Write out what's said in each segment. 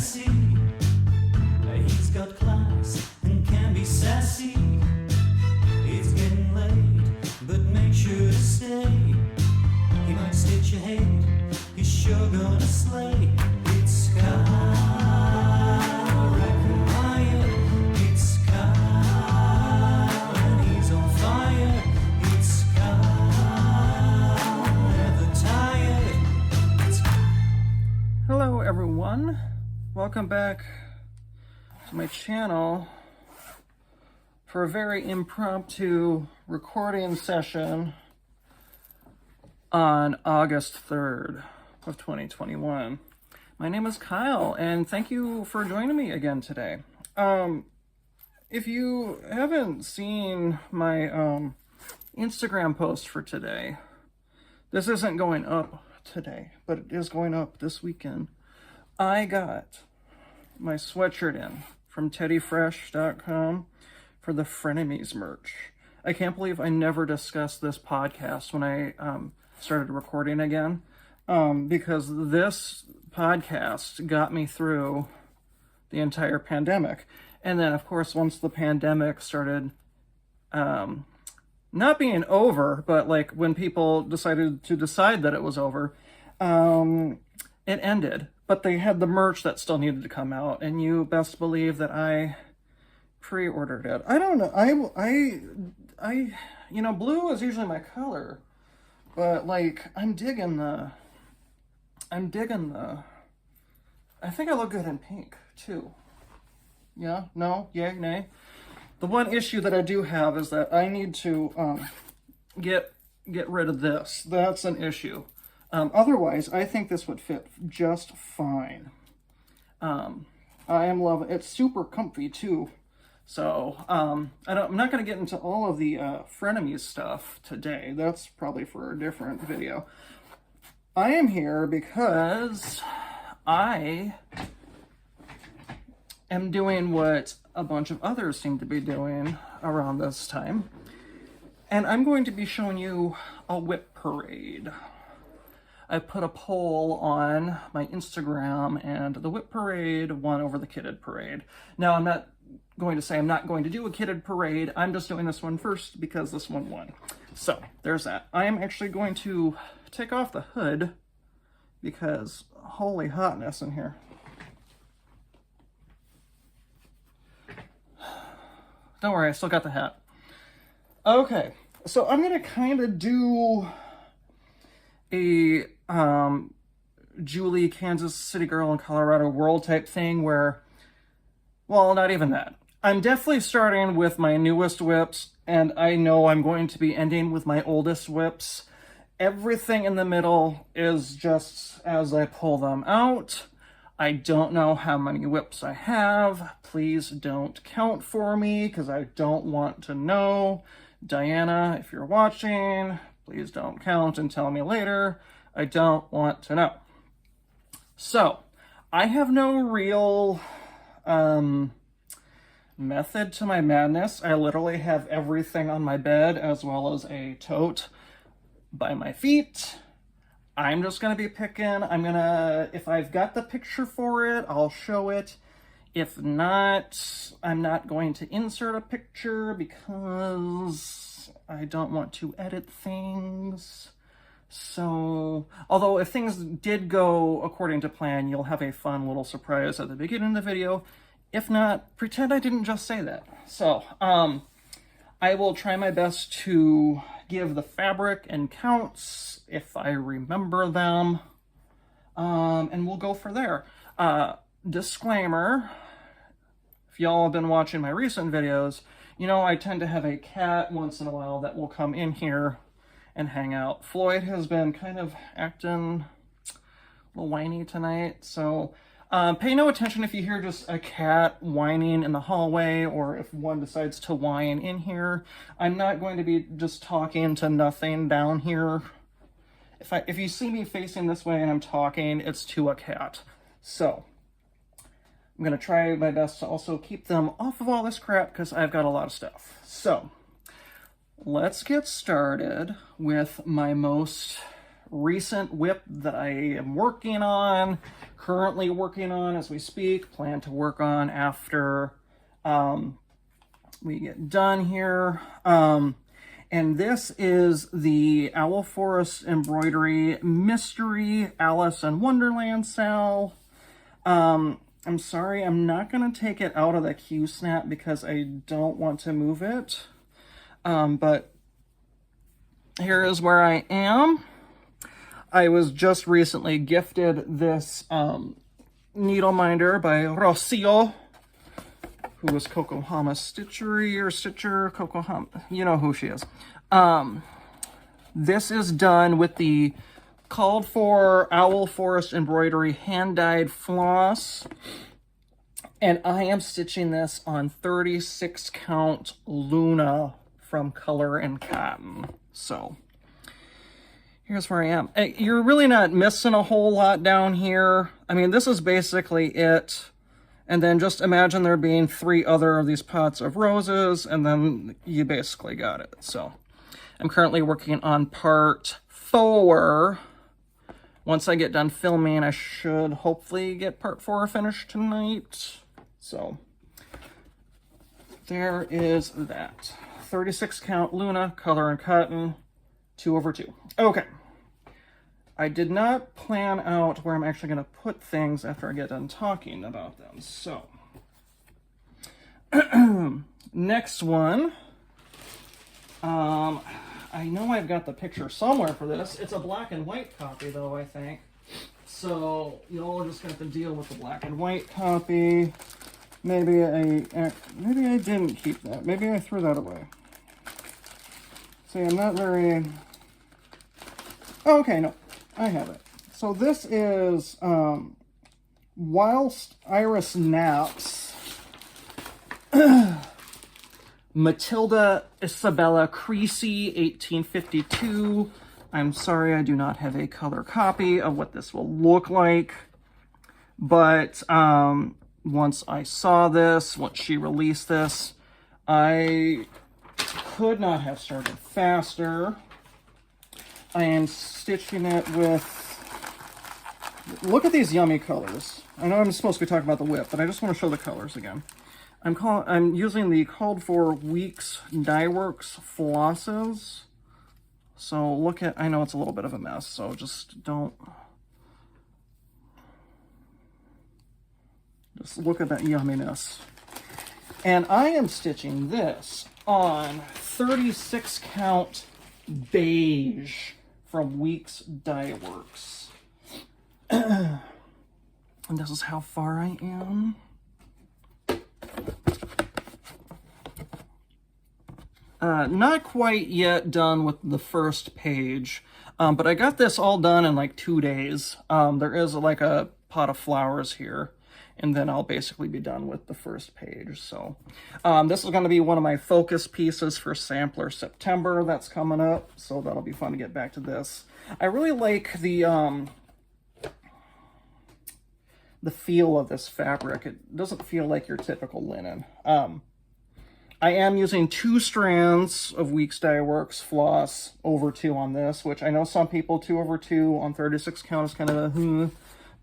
gassy. He's got class and can be sassy. It's getting late, but make sure to stay. He might stitch your head, he's sure gonna slay. It's Rekemeyer, it's and he's on fire. It's never tired. Hello everyone, welcome back to my channel for a very impromptu recording session on August 3rd of 2021. My name is Kyle, and thank you for joining me again today. If you haven't seen my Instagram post for today, this isn't going up today, but it is going up this weekend. I got my sweatshirt in from teddyfresh.com for the Frenemies merch. I can't believe I never discussed this podcast when I started recording again, because this podcast got me through the entire pandemic. And then, of course, once the pandemic started not being over, but like when people decided that it was over, it ended. But they had the merch that still needed to come out, and you best believe that I pre-ordered it. I don't know. I you know, blue is usually my color, but like I'm digging the. I think I look good in pink too. Yeah? No? Yay? Nay? The one issue that I do have is that I need to get rid of this. That's an issue. Otherwise, I think this would fit just fine. I am loving it. It's super comfy too. So I'm not going to get into all of the frenemies stuff today. That's probably for a different video. I am here because I am doing what a bunch of others seem to be doing around this time. And I'm going to be showing you a WIP Parade. I put a poll on my Instagram, and the WIP Parade won over the Kitted Parade. Now, I'm not going to say I'm not going to do a Kitted Parade. I'm just doing this one first because this one won. So, there's that. I am actually going to take off the hood because holy hotness in here. Don't worry, I still got the hat. Okay, so I'm gonna kind of do a Julie, Kansas City girl in Colorado world type thing where, well, not even that. I'm definitely starting with my newest WIPs, and I know I'm going to be ending with my oldest WIPs. Everything in the middle is just as I pull them out. I don't know how many WIPs I have. Please don't count for me because I don't want to know. Diana, if you're watching, please don't count and tell me later. I don't want to know. So, I have no real method to my madness. I literally have everything on my bed as well as a tote by my feet. I'm just going to be picking. If I've got the picture for it, I'll show it. If not, I'm not going to insert a picture because I don't want to edit things. So, although if things did go according to plan, you'll have a fun little surprise at the beginning of the video. If not, pretend I didn't just say that. So, I will try my best to give the fabric and counts if I remember them, and we'll go for there. Disclaimer, if y'all have been watching my recent videos, you know I tend to have a cat once in a while that will come in here and hang out. Floyd has been kind of acting a little whiny tonight, so pay no attention if you hear just a cat whining in the hallway or if one decides to whine in here. I'm not going to be just talking to nothing down here. If you see me facing this way and I'm talking, it's to a cat. So, I'm going to try my best to also keep them off of all this crap because I've got a lot of stuff. So, let's get started with my most recent WIP that I am working on, currently working on as we speak, plan to work on after we get done here. And this is the Owl Forest Embroidery Mystery Alice in Wonderland Sal. I'm sorry, I'm not going to take it out of the Q-snap because I don't want to move it. But here is where I am. I was just recently gifted this needle minder by Rocio, who was Kokohama Stitchery or Stitcher, Kokohama, you know who she is. This is done with the called for Owl Forest Embroidery hand-dyed floss. And I am stitching this on 36 count Luna from Color and Cotton. So here's where I am. You're really not missing a whole lot down here. I mean, this is basically it. And then just imagine there being 3 other of these pots of roses, and then you basically got it. So I'm currently working on part 4. Once I get done filming, I should hopefully get part 4 finished tonight. So there is that. 36 count Luna, Color and Cotton, 2/2. Okay. I did not plan out where I'm actually going to put things after I get done talking about them. So next one. I know I've got the picture somewhere for this. It's a black and white copy, though, I think. So you'll just have to deal with the black and white copy. Maybe I didn't keep that. Maybe I threw that away. See, I'm not very... Oh, okay, no, I have it. So this is Whilst Iris Naps. Matilda Isabella Creasy, 1852. I'm sorry I do not have a color copy of what this will look like. But once I saw this, once she released this, I could not have started faster. I am stitching it with... Look at these yummy colors. I know I'm supposed to be talking about the WIP, but I just want to show the colors again. I'm using the called for Weeks Dye Works flosses. So look at, I know it's a little bit of a mess, so just don't, just look at that yumminess. And I am stitching this on 36 count beige from Weeks Dye Works. And this is how far I am. Not quite yet done with the first page, but I got this all done in like 2 days. There is like a pot of flowers here, and then I'll basically be done with the first page. So this is going to be one of my focus pieces for Sampler September that's coming up, so that'll be fun to get back to this. I really like the feel of this fabric. It doesn't feel like your typical linen. I am using 2 strands of Weeks Dye Works floss over 2 on this, which I know some people 2/2 on 36 count is kind of a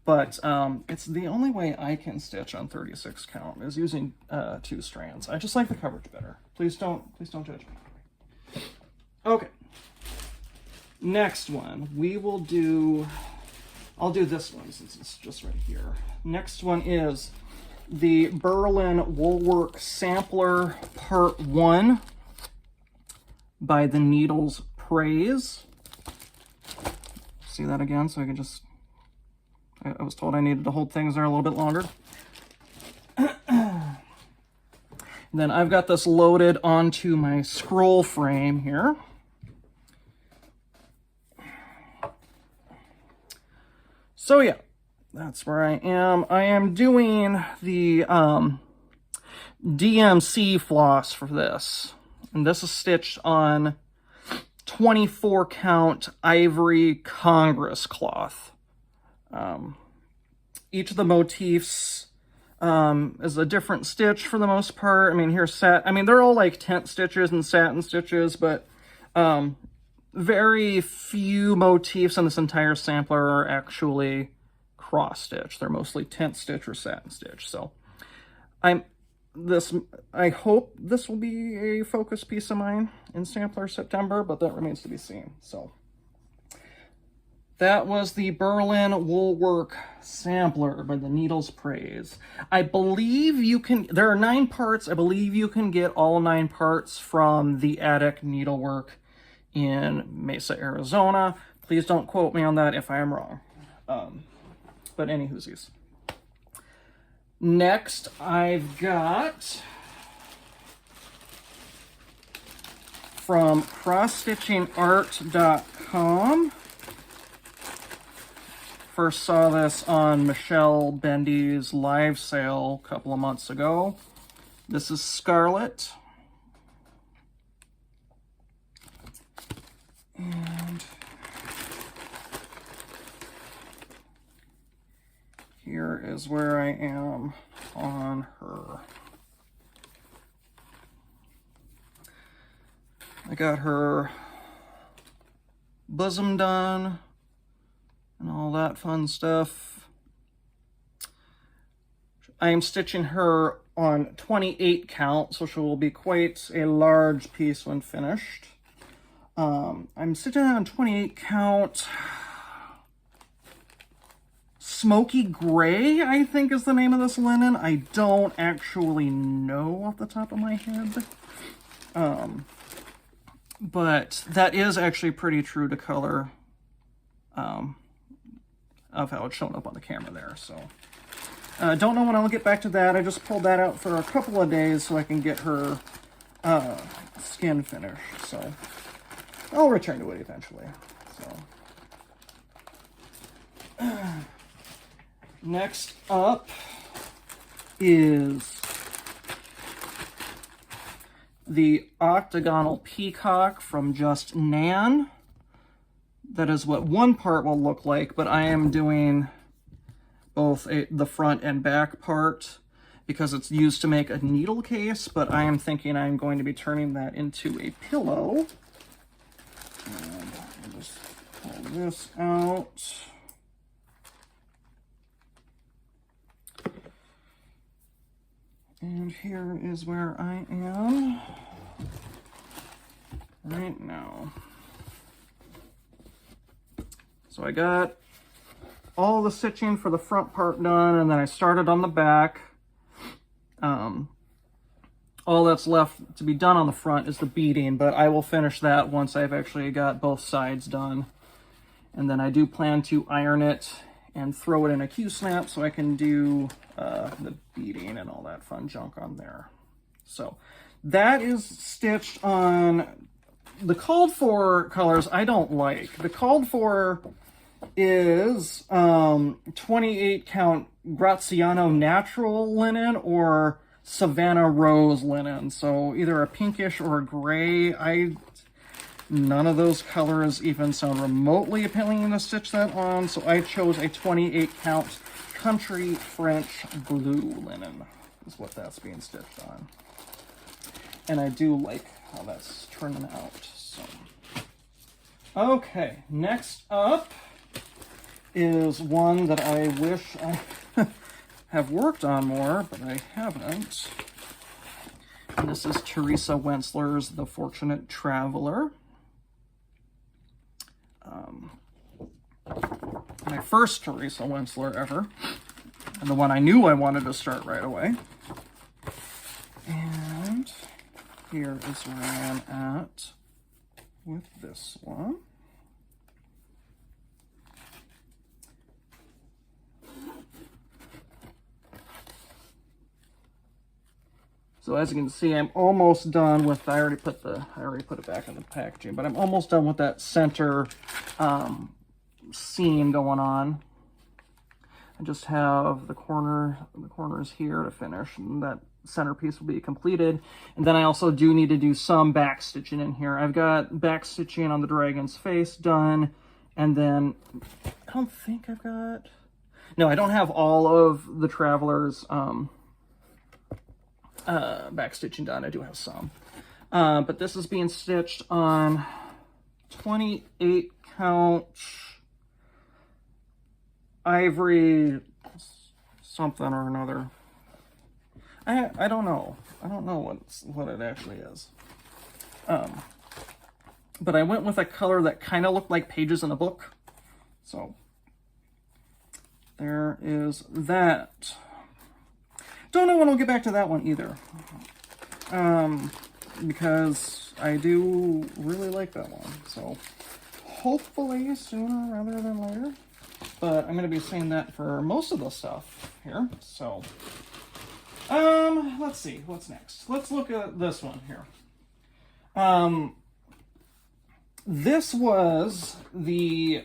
but it's the only way I can stitch on 36 count is using 2 strands. I just like the coverage better. Please don't judge me. Okay. Next one, we will do, I'll do this one since it's just right here. Next one is the Berlin Woolwork Sampler Part 1 by the Needles Praise. See that again, so I can just, I was told I needed to hold things there a little bit longer. Then I've got this loaded onto my scroll frame here. So yeah, that's where I am. I am doing the DMC floss for this. And this is stitched on 24 count ivory Congress cloth. Each of the motifs is a different stitch for the most part. I mean, here's they're all like tent stitches and satin stitches, but very few motifs in this entire sampler are actually cross stitch. They're mostly tent stitch or satin stitch. So I hope this will be a focus piece of mine in Sampler September, but that remains to be seen. So that was the Berlin Woolwork Sampler by the Needles Praise. I believe you can, there are 9 parts. I believe you can get all 9 parts from the Attic Needlework in Mesa, Arizona. Please don't quote me on that if I am wrong. But any whoosies. Next, I've got from crossstitchingart.com. First saw this on Michelle Bendy's live sale a couple of months ago. This is Scarlet. And here is where I am on her. I got her bosom done and all that fun stuff. I am stitching her on 28 count, so she will be quite a large piece when finished. I'm stitching on 28 count. Smoky Gray, I think, is the name of this linen. I don't actually know off the top of my head. But that is actually pretty true to color of how it's shown up on the camera there. So don't know when I'll get back to that. I just pulled that out for a couple of days so I can get her skin finished. So I'll return to it eventually. So next up is the octagonal peacock from Just Nan. That is what one part will look like, but I am doing both the front and back part because it's used to make a needle case, but I am thinking I'm going to be turning that into a pillow. And I'll just pull this out. And here is where I am right now. So I got all the stitching for the front part done, and then I started on the back. All that's left to be done on the front is the beading, but I will finish that once I've actually got both sides done. And then I do plan to iron it and throw it in a Q-snap so I can do the beading and all that fun junk on there. So that is stitched on the called for colors. I don't like. The called for is 28 count Graziano natural linen or Savannah Rose linen. So either a pinkish or a gray. None of those colors even sound remotely appealing to stitch that on, so I chose a 28 count Country French blue linen, is what that's being stitched on. And I do like how that's turning out. So, okay, next up is one that I wish I have worked on more, but I haven't. And this is Teresa Wentzler's The Fortunate Traveler. My first Teresa Wentzler ever, and the one I knew I wanted to start right away. And here is where I am at with this one. So as you can see, I'm almost done with, I already put it back in the packaging, but I'm almost done with that center seam going on. I just have the corners here to finish, and that centerpiece will be completed. And then I also do need to do some back stitching in here. I've got back stitching on the dragon's face done, and then I don't think I've got, no, I don't have all of the Traveler's back stitching done. I do have some, but this is being stitched on 28 count ivory something or another. I don't know. I don't know what it actually is. But I went with a color that kind of looked like pages in a book. So there is that. Don't know when we'll get back to that one either. Because I do really like that one. So hopefully sooner rather than later. But I'm going to be saying that for most of the stuff here. So, let's see. What's next? Let's look at this one here. This was the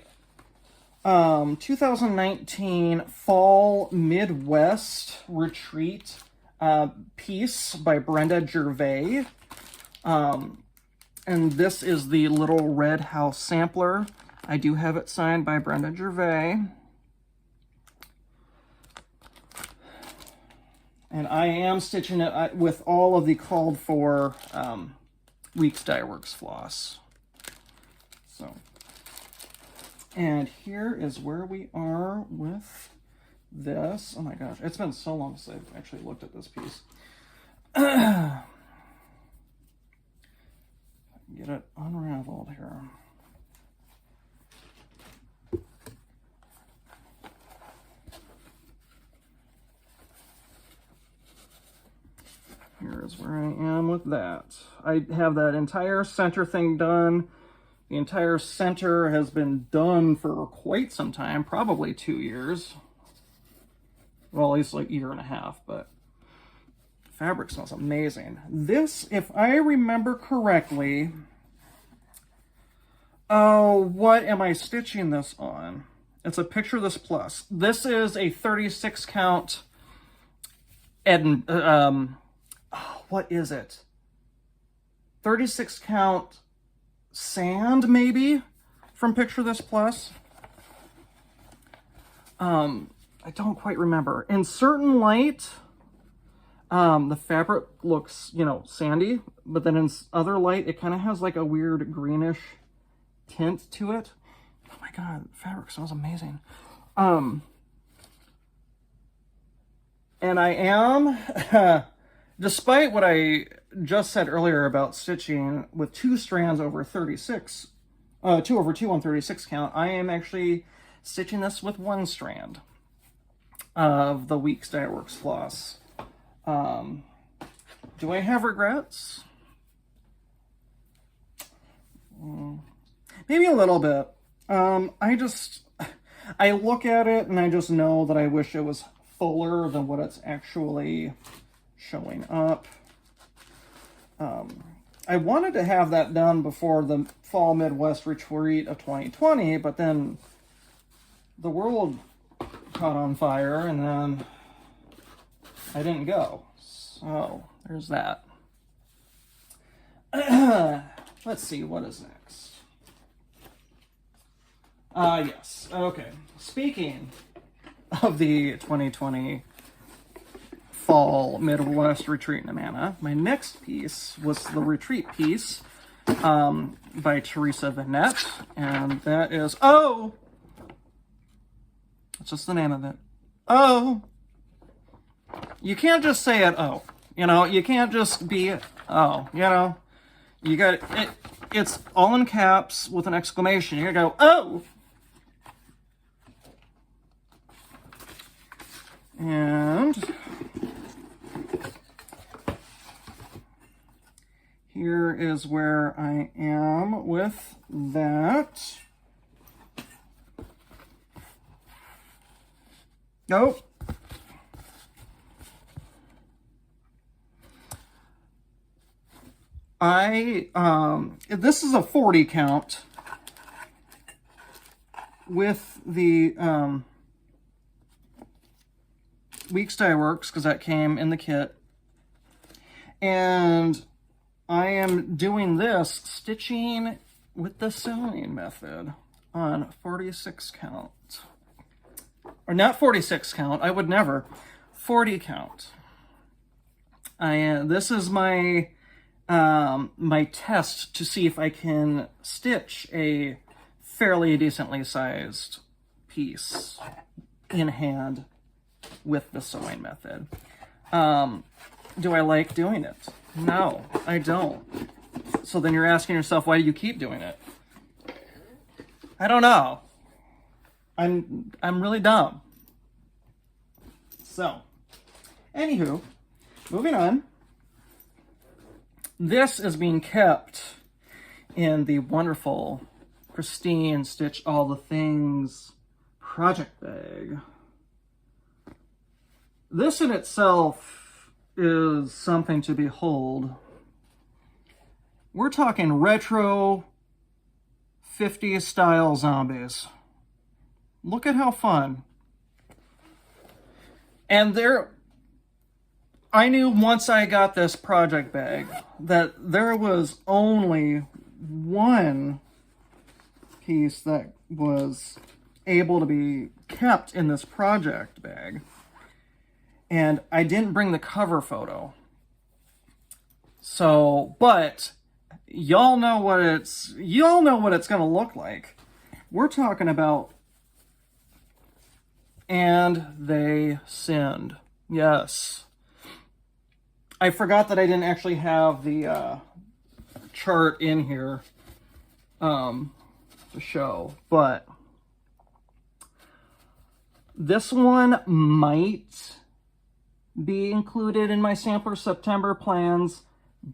2019 Fall Midwest Retreat piece by Brenda Gervais. And this is the Little Red House sampler. I do have it signed by Brenda Gervais. And I am stitching it with all of the called for Weeks Dye Works floss. So, and here is where we are with this. Oh my gosh, it's been so long since I've actually looked at this piece. Get it unraveled here. Here is where I am with that. I have that entire center thing done. The entire center has been done for quite some time, probably 2 years. Well, at least like a year and a half, but fabric smells amazing. This, if I remember correctly, oh, what am I stitching this on? It's a Picture This Plus. This is a 36 count what is it? 36 count sand, maybe, from Picture This Plus. I don't quite remember. In certain light, the fabric looks, you know, sandy, but then in other light, it kind of has like a weird greenish tint to it. Oh my god, fabric smells amazing. And I am, despite what I just said earlier about stitching with 2 strands over 36, 2 over 2 on 36 count, I am actually stitching this with 1 strand of the Weeks Dye Works floss. Do I have regrets? Maybe a little bit. I look at it and I just know that I wish it was fuller than what it's actually showing up. I wanted to have that done before the Fall Midwest Retreat of 2020, but then the world caught on fire and then I didn't go. So there's that. Let's see, what is next? Yes, okay. Speaking of the 2020 Fall Midwest Retreat in Amana, my next piece was the retreat piece by Teresa Vanette, and that is, oh! That's just the name of it. Oh! You can't just say it, oh. You know, you can't just be, oh, you know. You got it. It's all in caps with an exclamation. You gotta go, oh! And here is where I am with that. Nope. This is a 40 count with the Weeks Dye Works, because that came in the kit. And I am doing this stitching with the sewing method on 46 count. Or not 46 count, I would never. 40 count. This is my my test to see if I can stitch a fairly decently sized piece in hand with the sewing method. Do I like doing it? No, I don't. So then you're asking yourself, why do you keep doing it? I don't know. I'm really dumb. So, anywho, moving on. This is being kept in the wonderful, pristine Stitch All the Things project bag. This in itself is something to behold. We're talking retro 50s style zombies. Look at how fun. And I knew once I got this project bag that there was only one piece that was able to be kept in this project bag. And I didn't bring the cover photo. So, but y'all know what it's going to look like. We're talking about And They Sinned. Yes. I forgot that I didn't actually have the chart in here to show, but this one might be included in my sampler September plans.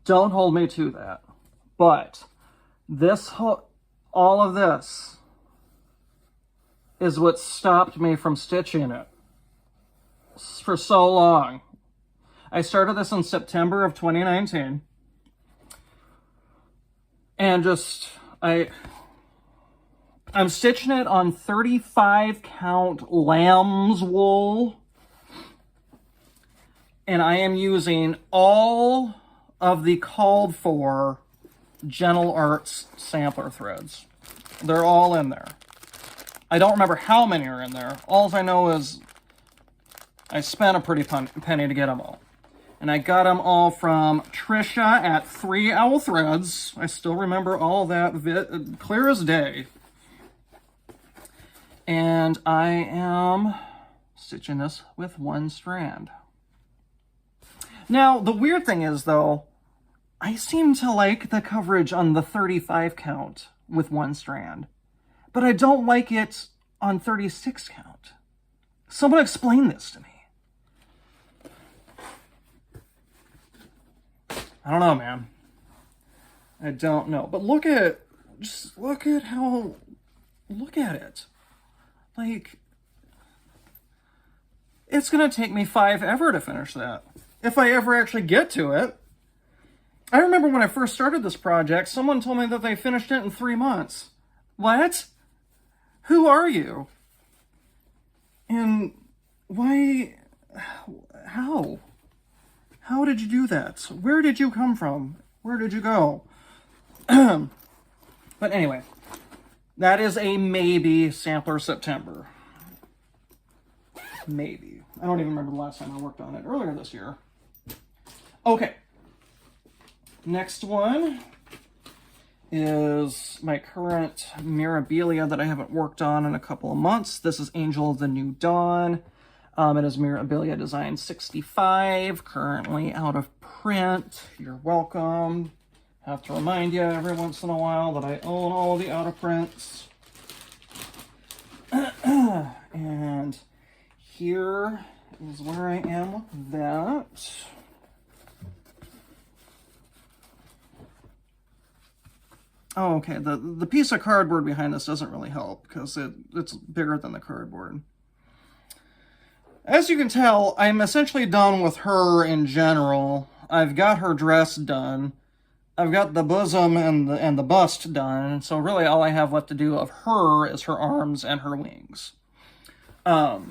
Don't hold me to that. But all of this is what stopped me from stitching it for so long. I started this in September of 2019. And I'm stitching it on 35 count lamb's wool. And I am using all of the called for Gentle Arts sampler threads. They're all in there. I don't remember how many are in there. All I know is I spent a pretty penny to get them all. And I got them all from Trisha at 3 Owl Threads. I still remember all that clear as day. And I am stitching this with one strand. Now, the weird thing is, though, I seem to like the coverage on the 35 count with one strand. But I don't like it on 36 count. Someone explain this to me. I don't know, man. I don't know. But look at it. Look at it. Like, it's going to take me 5 ever to finish that. If I ever actually get to it. I remember when I first started this project, someone told me that they finished it in 3 months. What? Who are you? And why? How? How did you do that? Where did you come from? Where did you go? But anyway, that is a maybe sampler September. Maybe. I don't even remember the last time I worked on it. Earlier this year. Okay. Next one is my current Mirabilia that I haven't worked on in a couple of months. This is Angel of the New Dawn. It is Mirabilia Design 65, currently out of print. You're welcome. Have to remind you every once in a while that I own all of the out of prints. And here is where I am with that. Oh, okay. The piece of cardboard behind this doesn't really help because it's bigger than the cardboard. As you can tell, I'm essentially done with her in general. I've got her dress done. I've got the bosom and the bust done. So really all I have left to do of her is her arms and her wings. I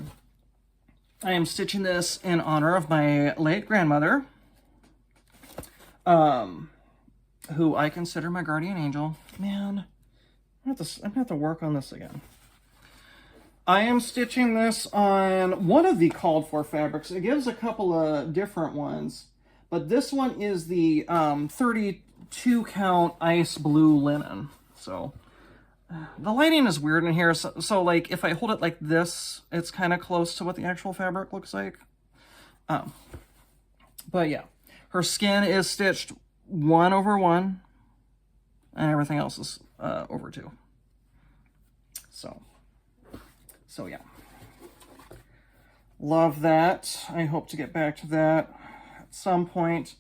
am stitching this in honor of my late grandmother, who I consider my guardian angel. Man, I'm gonna have to work on this again. I am stitching this on one of the called for fabrics. It gives a couple of different ones, But this one is the 32 count ice blue linen. So the lighting is weird in here. So like if I hold it like this, it's kind of close to what the actual fabric looks like. But yeah, her skin is stitched 1/1 and everything else is over 2. So yeah. Love that. I hope to get back to that at some point.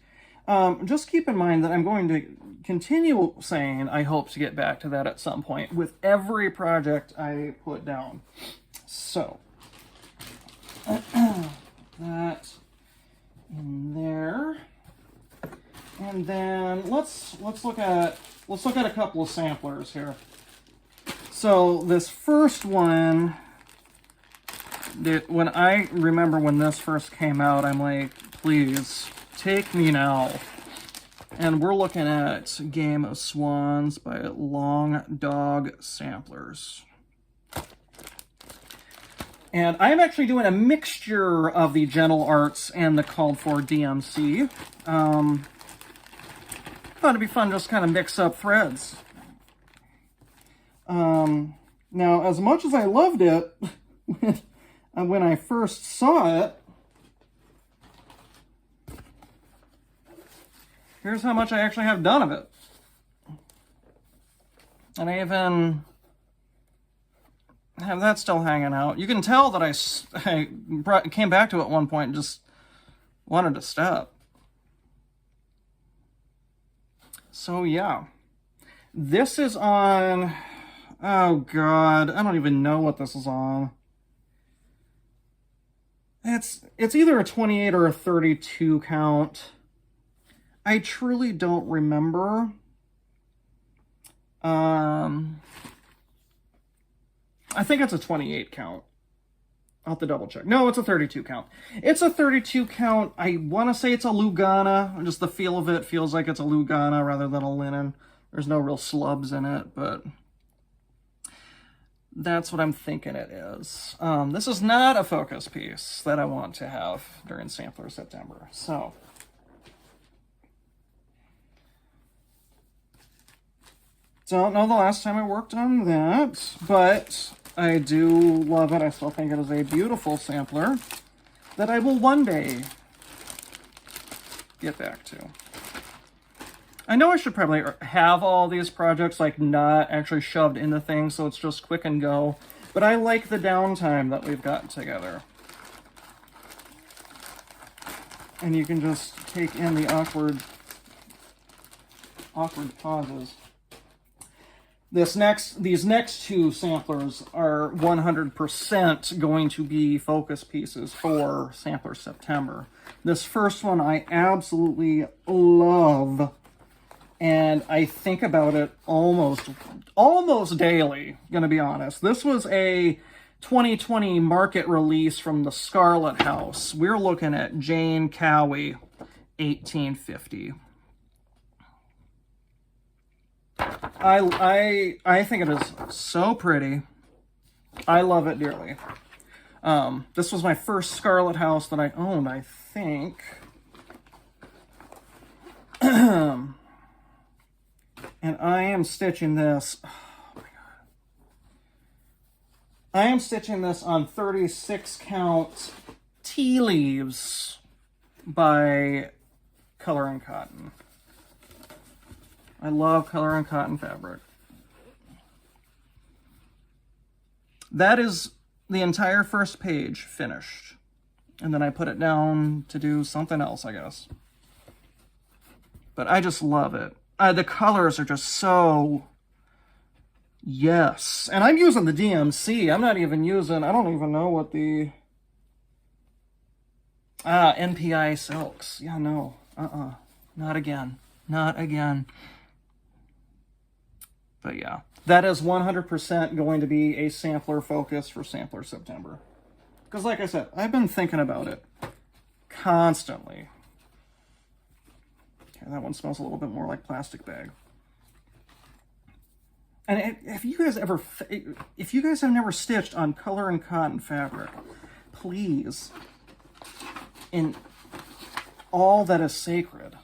Just keep in mind that I'm going to continue saying I hope to get back to that at some point with every project I put down. So that in there, and then let's look at a couple of samplers here. So this first one, when I remember when this first came out, I'm like, please take me now. And we're looking at Game of Swans by Long Dog Samplers. And I'm actually doing a mixture of the Gentle Arts and the called for DMC. Thought it'd be fun just kind of mix up threads. Now, as much as I loved it when I first saw it, here's how much I actually have done of it. And I even have that still hanging out. You can tell that I came back to it at one point and just wanted to stop. So yeah, this is on, oh God, I don't even know what this is on. It's either a 28 or a 32 count. I truly don't remember. I think it's a 28 count. I'll have to double check. No, it's a 32 count. It's a 32 count. I want to say it's a Lugana. Just the feel of it feels like it's a Lugana rather than a linen. There's no real slubs in it, but that's what I'm thinking it is. This is not a focus piece that I want to have during Sampler September. So don't know the last time I worked on that, but I do love it. I still think it is a beautiful sampler that I will one day get back to. I know I should probably have all these projects like not actually shoved into things, so it's just quick and go, but I like the downtime that we've got together. And you can just take in the awkward pauses. These next two samplers are 100% going to be focus pieces for Sampler September. This first one I absolutely love, and I think about it almost daily, gonna be honest. This was a 2020 market release from the Scarlet House. We're looking at Jane Cowie, 1850. I think it is so pretty. I love it dearly. This was my first Scarlet House that I owned, I think. And I am stitching this. Oh my God. I am stitching this on 36 count tea leaves by Color and Cotton. I love Color and Cotton fabric. That is the entire first page finished. And then I put it down to do something else, I guess. But I just love it. The colors are just so... Yes. And I'm using the DMC. I'm not even using... I don't even know what the... NPI silks. Yeah, no. Not again. Not again. But yeah, that is 100% going to be a sampler focus for Sampler September. Because like I said, I've been thinking about it constantly. Okay, that one smells a little bit more like plastic bag. And if you guys have never stitched on Color and Cotton fabric, please all that is sacred.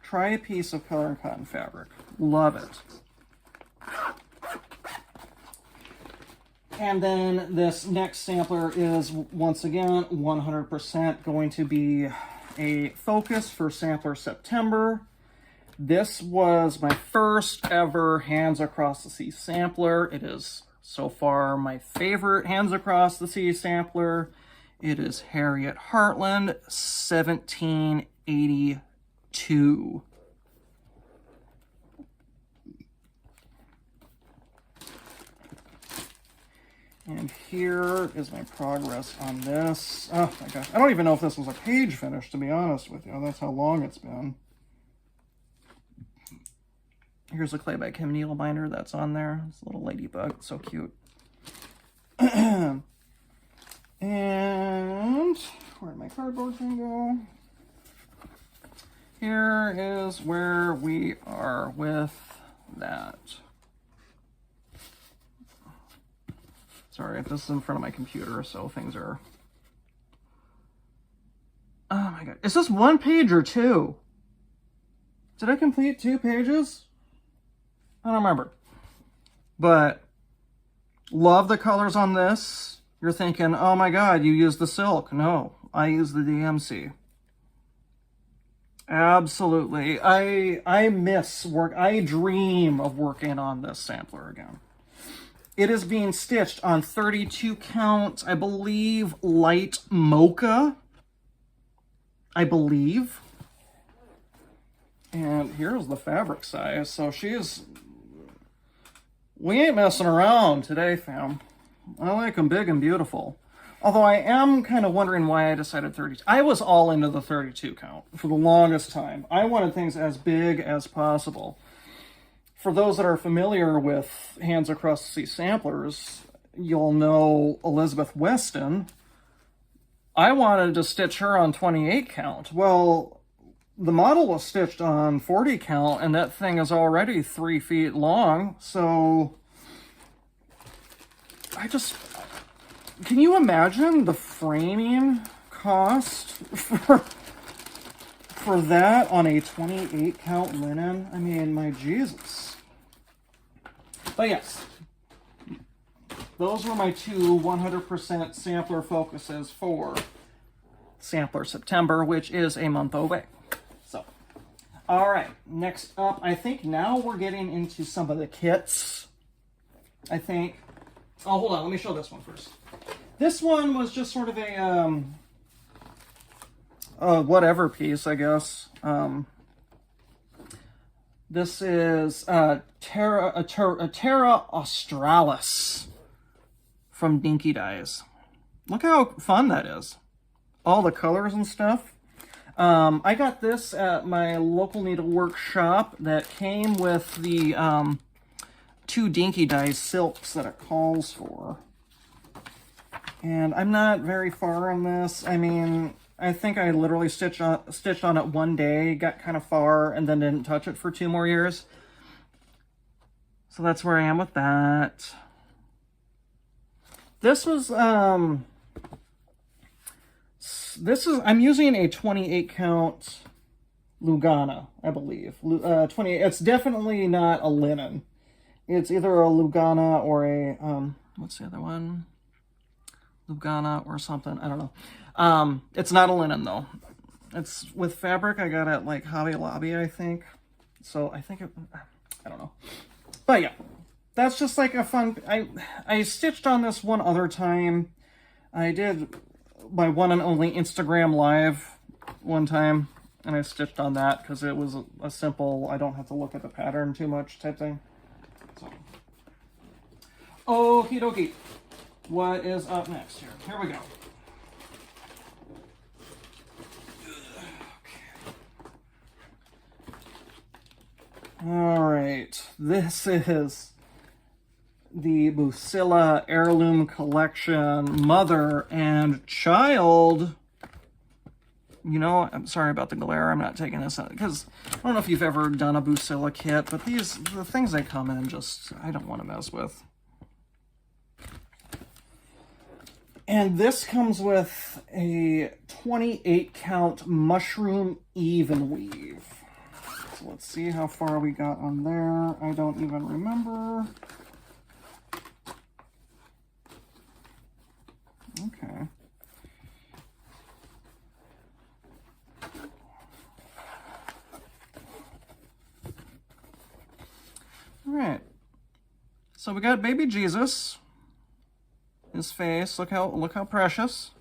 Try a piece of color and cotton fabric. Love it. And then this next sampler is, once again, 100% going to be a focus for Sampler September. This was my first ever Hands Across the Sea sampler. It is, so far, my favorite Hands Across the Sea sampler. It is Harriet Heartland, 1782. And here is my progress on this. Oh my gosh, I don't even know if this was a page finish, to be honest with you. That's how long it's been. Here's a clay by Kim needle binder that's on there. It's a little ladybug, it's so cute. And where'd my cardboard thing go? Here is where we are with that. Sorry, this is in front of my computer, so things are... Oh my god. Is this one page or two? Did I complete 2 pages? I don't remember. But, love the colors on this. You're thinking, oh my god, you used the silk. No, I used the DMC. Absolutely. I miss work. I dream of working on this sampler again. It is being stitched on 32 count, I believe, light mocha. I believe. And here's the fabric size. So we ain't messing around today, fam. I like them big and beautiful. Although I am kind of wondering why I decided 32. I was all into the 32 count for the longest time. I wanted things as big as possible. For those that are familiar with Hands Across the Sea samplers, you'll know Elizabeth Weston. I wanted to stitch her on 28 count. Well, the model was stitched on 40 count, and that thing is already 3 feet long, so can you imagine the framing cost for that on a 28 count linen? I mean, my Jesus. But yes, those were my 2 100% sampler focuses for Sampler September, which is a month away. So, all right, next up, I think now we're getting into some of the kits. I think, oh, hold on, let me show this one first. This one was just sort of a whatever piece, I guess. This is Terra Australis from Dinky Dyes. Look how fun that is. All the colors and stuff. I got this at my local needlework shop that came with the 2 Dinky Dyes silks that it calls for. And I'm not very far on this. I mean, I think I literally stitched on it one day, got kind of far, and then didn't touch it for 2 more years. So that's where I am with that. This was, I'm using a 28 count Lugana, I believe. 28, it's definitely not a linen. It's either a Lugana or a, what's the other one? Lugana or something, I don't know. It's not a linen though. It's with fabric I got at like Hobby Lobby, I think. So I think I don't know. But yeah, that's just like a fun, I stitched on this one other time. I did my one and only Instagram live one time, and I stitched on that because it was a simple, I don't have to look at the pattern too much type thing. So, okie dokie. What is up next here? Here we go. All right, this is the Busilla Heirloom Collection Mother and Child. You know, I'm sorry about the glare. I'm not taking this out because I don't know if you've ever done a Busilla kit, but the things they come in, just I don't want to mess with. And this comes with a 28 count mushroom even weave. So let's see how far we got on there. I don't even remember. Okay. All right. So we got baby Jesus. His face, look how precious.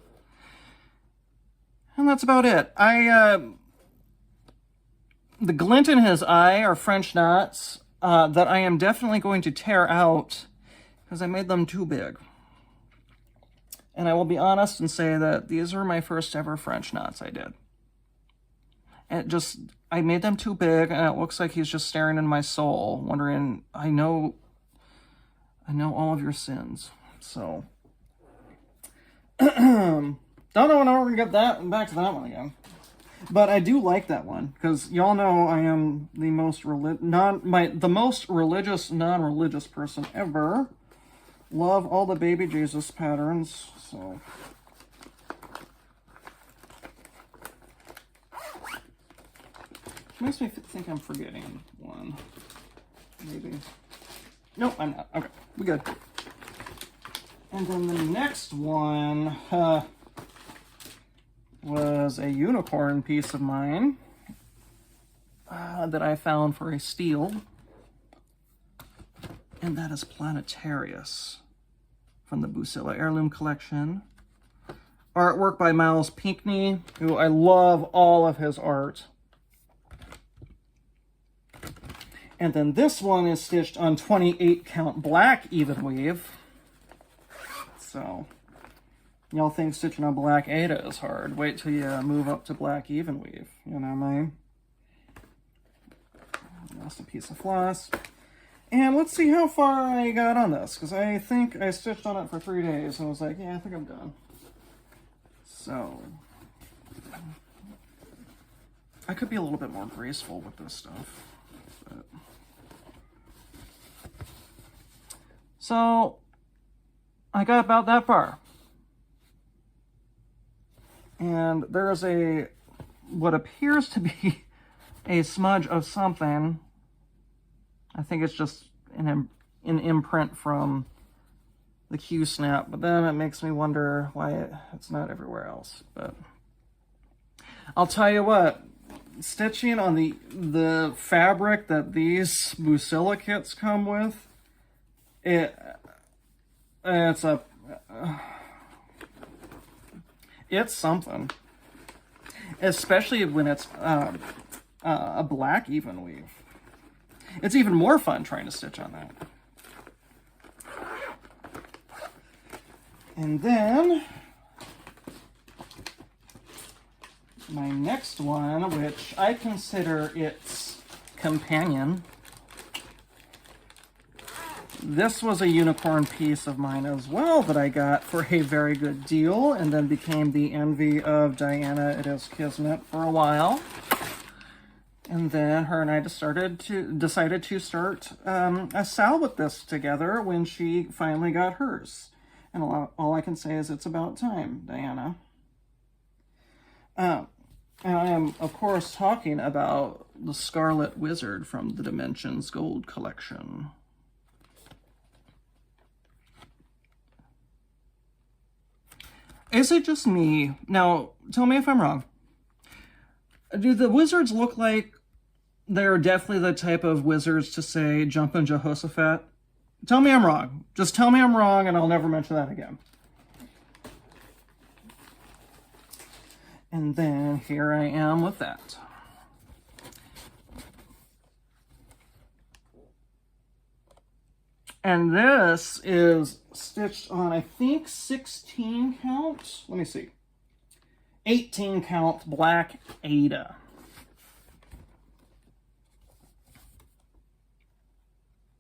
And that's about it. The glint in his eye are French knots that I am definitely going to tear out because I made them too big. And I will be honest and say that these are my first ever French knots I did. And I made them too big, and it looks like he's just staring in my soul, wondering, I know all of your sins. So, don't know when we're gonna get back to that one again. But I do like that one, because y'all know I am the most religious non-religious person ever. Love all the baby Jesus patterns, so. Makes me think I'm forgetting one. Maybe. Nope, I'm not. Okay, we good. And then the next one was a unicorn piece of mine that I found for a steal. And that is Planetarius from the Busilla Heirloom Collection. Artwork by Miles Pinckney, who I love all of his art. And then this one is stitched on 28 count black even weave. So, y'all think stitching on black Ada is hard. Wait till you move up to black even weave. You know what I mean? That's a piece of floss. And let's see how far I got on this, because I think I stitched on it for 3 days and was like, yeah, I think I'm done. So, I could be a little bit more graceful with this stuff. But. So, I got about that far. And there's what appears to be a smudge of something. I think it's just an imprint from the Q-snap, but then it makes me wonder why it's not everywhere else. But I'll tell you what, stitching on the fabric that these Busilla kits come with, it's something, especially when it's a black even weave. It's even more fun trying to stitch on that. And then my next one, which I consider its companion. This was a unicorn piece of mine as well that I got for a very good deal, and then became the envy of Diana It Is Kismet for a while. And then her and I decided to start a sal with this together when she finally got hers. And all I can say is it's about time, Diana. And I am, of course, talking about the Scarlet Wizard from the Dimensions Gold Collection. Is it just me? Now, tell me if I'm wrong. Do the wizards look like they're definitely the type of wizards to say, Jumpin' Jehoshaphat? Tell me I'm wrong. Just tell me I'm wrong and I'll never mention that again. And then here I am with that. And this is stitched on, I think, 16 count. Let me see. 18 count black Ada.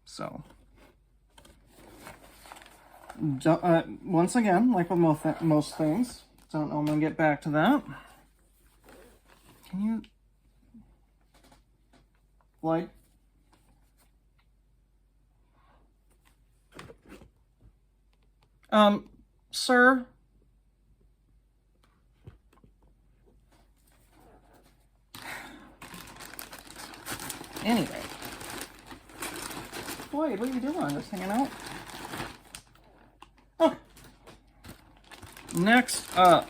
So, once again, like with most things, don't know when I'm going to get back to that. Can you, like, sir, Anyway. Boy, what are you doing? Just hanging out? Oh. Next up.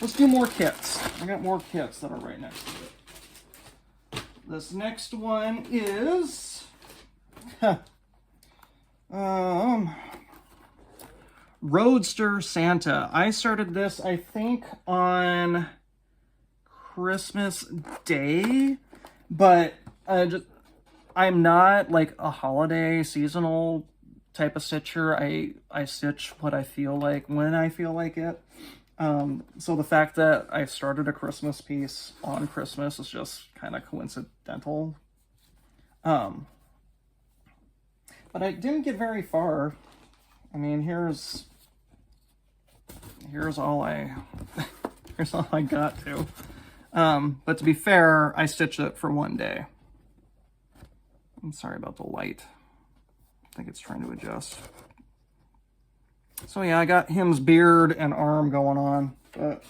Let's do more kits. I got more kits that are right next to it. This next one is... Roadster Santa. I started this, I think, on Christmas Day, but I'm not like a holiday seasonal type of stitcher. I stitch what I feel like when I feel like it. So the fact that I started a Christmas piece on Christmas is just kind of coincidental. But I didn't get very far. I mean, here's all I got to. But to be fair, I stitched it for one day. I'm sorry about the light. I think it's trying to adjust. So yeah, I got him's beard and arm going on, but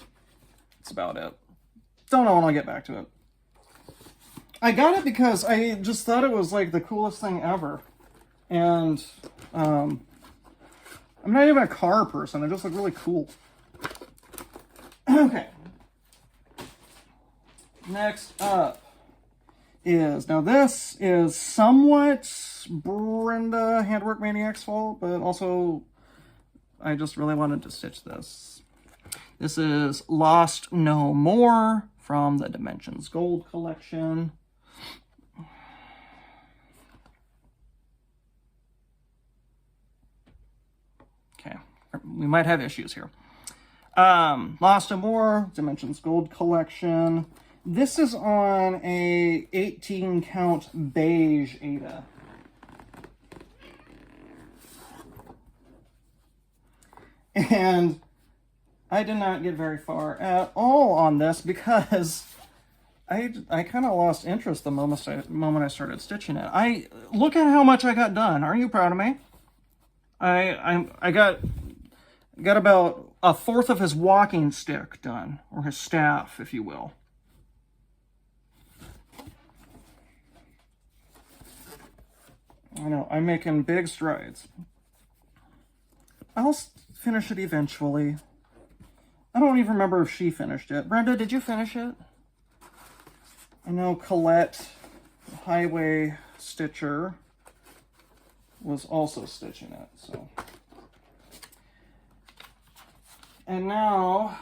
that's about it. Don't know when I'll get back to it. I got it because I just thought it was like the coolest thing ever. And I'm not even a car person. It just looked really cool. Okay. Next up is, now this is somewhat Brenda Handwork Maniac's fault, but also I just really wanted to stitch this. This is Lost No More from the Dimensions Gold collection. Okay, we might have issues here. Lost No More, Dimensions Gold collection. This is on a 18 count beige Ada. And I did not get very far at all on this because I kind of lost interest the moment I started stitching it. Look at how much I got done. Are you proud of me? I got about a fourth of his walking stick done, or his staff, if you will. I know, I'm making big strides. I'll finish it eventually. I don't even remember if she finished it. Brenda, did you finish it? I know Colette, Highway Stitcher, was also stitching it, so. And now,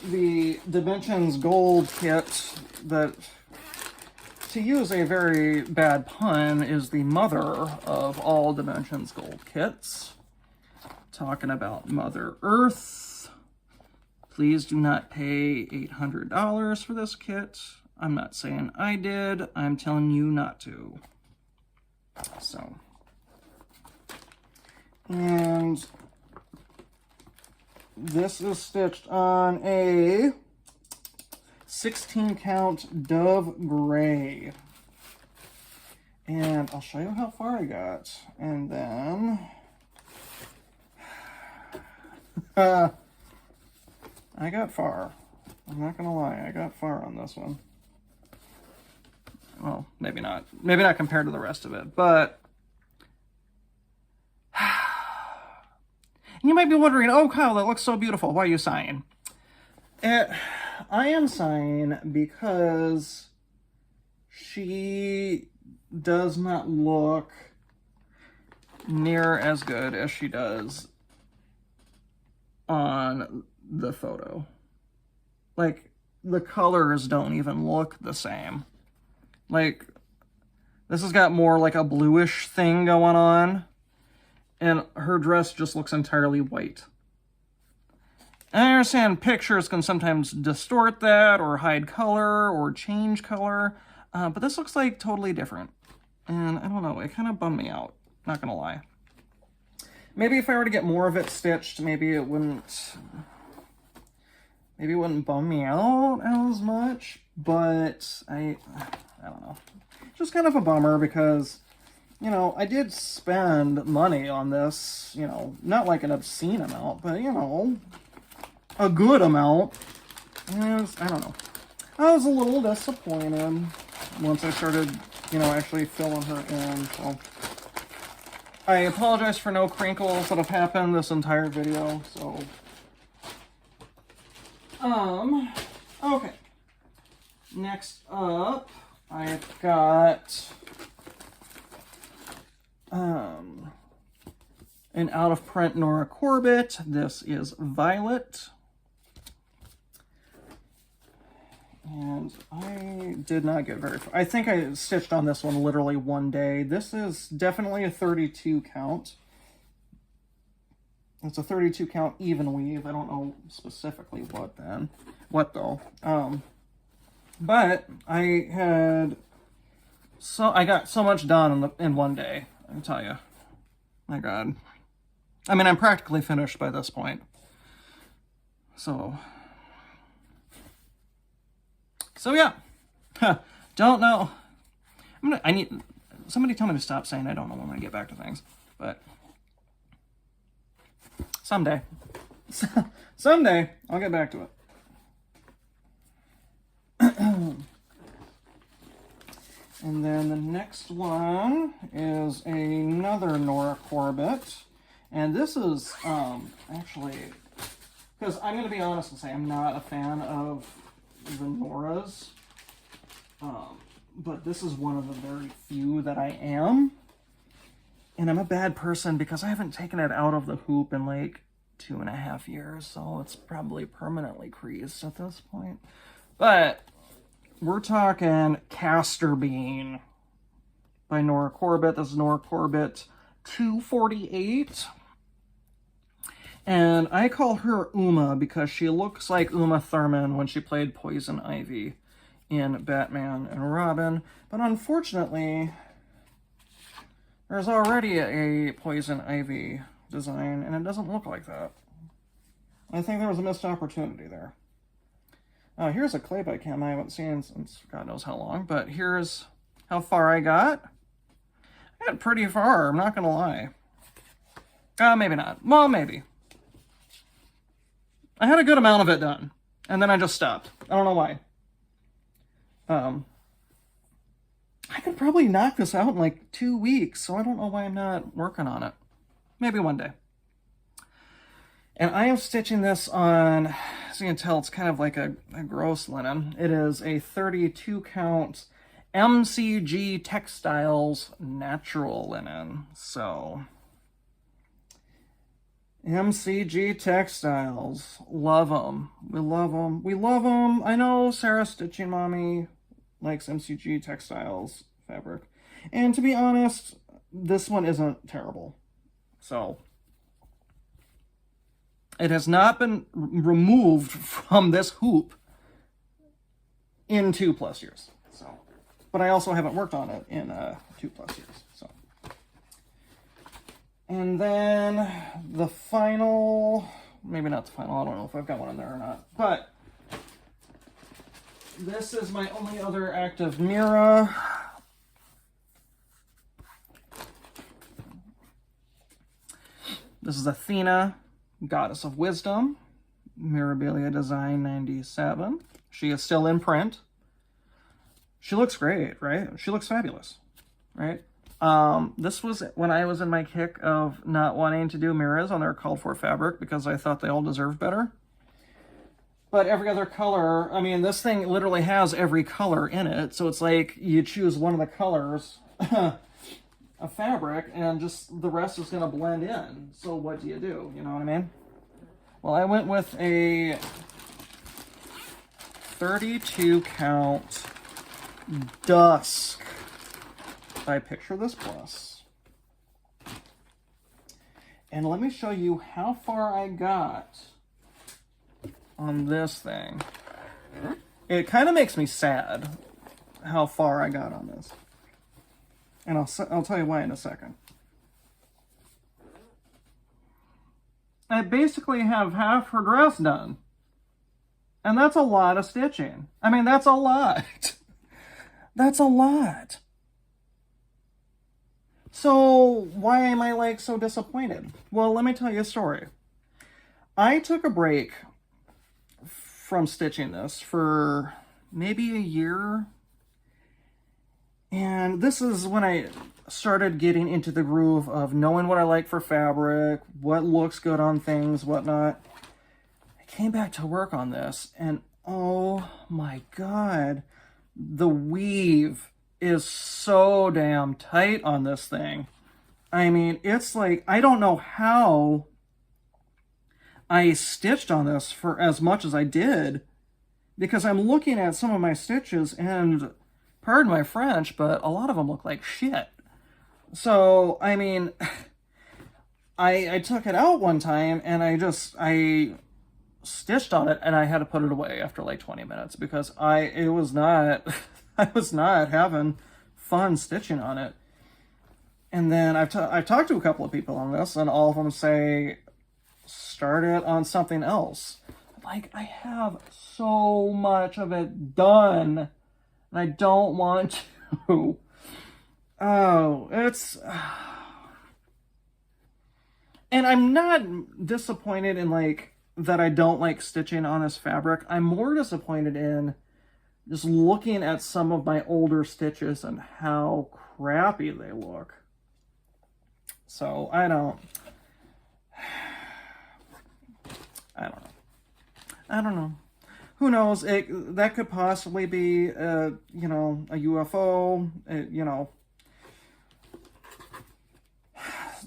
the Dimensions Gold kit that, to use a very bad pun, is the mother of all Dimensions Gold kits. Talking about Mother Earth. Please do not pay $800 for this kit. I'm not saying I did. I'm telling you not to. So. And this is stitched on a 16 count Dove Gray. And I'll show you how far I got. And then I got far. I'm not gonna lie, I got far on this one. Well, maybe not. Maybe not compared to the rest of it, but you might be wondering, oh Kyle, that looks so beautiful. Why are you sighing? I am sighing because she does not look near as good as she does on the photo. Like, the colors don't even look the same. Like, this has got more like a bluish thing going on, and her dress just looks entirely white. And I understand pictures can sometimes distort that, or hide color, or change color, but this looks like totally different. And I don't know, it kind of bummed me out, not gonna lie. Maybe if I were to get more of it stitched, maybe it wouldn't bum me out as much, but I don't know. Just kind of a bummer because, you know, I did spend money on this, you know, not like an obscene amount, but, you know, a good amount. I don't know. I was a little disappointed once I started, you know, actually filling her in. So I apologize for no crinkles that have happened this entire video. So, okay. Next up, I've got an out-of-print Nora Corbett. This is Violet. And I did not get very far. I think I stitched on this one literally one day. This is definitely a 32 count. It's a 32 count even weave. I don't know specifically what though. But I got so much done in one day, I can tell you. My God. I mean, I'm practically finished by this point. So yeah. Don't know. Somebody tell me to stop saying I don't know when I'm gonna get back to things. But someday. Someday I'll get back to it. And then the next one is another Nora Corbett. And this is actually, because I'm going to be honest and say I'm not a fan of the Noras. But this is one of the very few that I am. And I'm a bad person because I haven't taken it out of the hoop in like 2.5 years. So it's probably permanently creased at this point. But we're talking Castor Bean by Nora Corbett. This is Nora Corbett 248. And I call her Uma because she looks like Uma Thurman when she played Poison Ivy in Batman and Robin. But unfortunately, there's already a Poison Ivy design, and it doesn't look like that. I think there was a missed opportunity there. Here's a clay by Cam I haven't seen since God knows how long, but here's how far I got. I got pretty far, I'm not going to lie. Maybe not. Well, maybe. I had a good amount of it done, and then I just stopped. I don't know why. I could probably knock this out in like 2 weeks, so I don't know why I'm not working on it. Maybe one day. And I am stitching this on, as you can tell, it's kind of like a gross linen. It is a 32 count MCG Textiles natural linen. So, MCG Textiles, love them. We love them. We love them. I know Sarah Stitching Mommy likes MCG Textiles fabric. And to be honest, this one isn't terrible. So, it has not been removed from this hoop in 2+ years. So, but I also haven't worked on it in 2+ years. So, and then the final, maybe not the final. I don't know if I've got one in there or not. But this is my only other active Mira. This is Athena, Goddess of Wisdom, Mirabilia Design 97. She is still in print. She looks great, right? She looks fabulous, right? This was when I was in my kick of not wanting to do mirrors on their called for fabric because I thought they all deserved better. But every other color, I mean, this thing literally has every color in it. So it's like you choose one of the colors of fabric and just the rest is going to blend in. So what do? You know what I mean? Well, I went with a 32 count Dusk by Picture This Plus. And let me show you how far I got on this thing. It kind of makes me sad how far I got on this. And I'll tell you why in a second. I basically have half her dress done. And that's a lot of stitching. I mean, that's a lot. That's a lot. So why am I like so disappointed? Well, let me tell you a story. I took a break from stitching this for maybe a year. And this is when I started getting into the groove of knowing what I like for fabric, what looks good on things, whatnot. I came back to work on this, and oh my god, the weave is so damn tight on this thing. I mean, it's like, I don't know how I stitched on this for as much as I did, because I'm looking at some of my stitches, and pardon my French, but a lot of them look like shit. So, I mean, I took it out one time, and I stitched on it, and I had to put it away after like 20 minutes, because I was not having fun stitching on it. And then I've talked to a couple of people on this, and all of them say, start it on something else. Like, I have so much of it done, and I don't want to. Oh, it's... And I'm not disappointed in, like, that I don't like stitching on this fabric. I'm more disappointed in just looking at some of my older stitches and how crappy they look. So, I don't know. Who knows? That could possibly be, a UFO,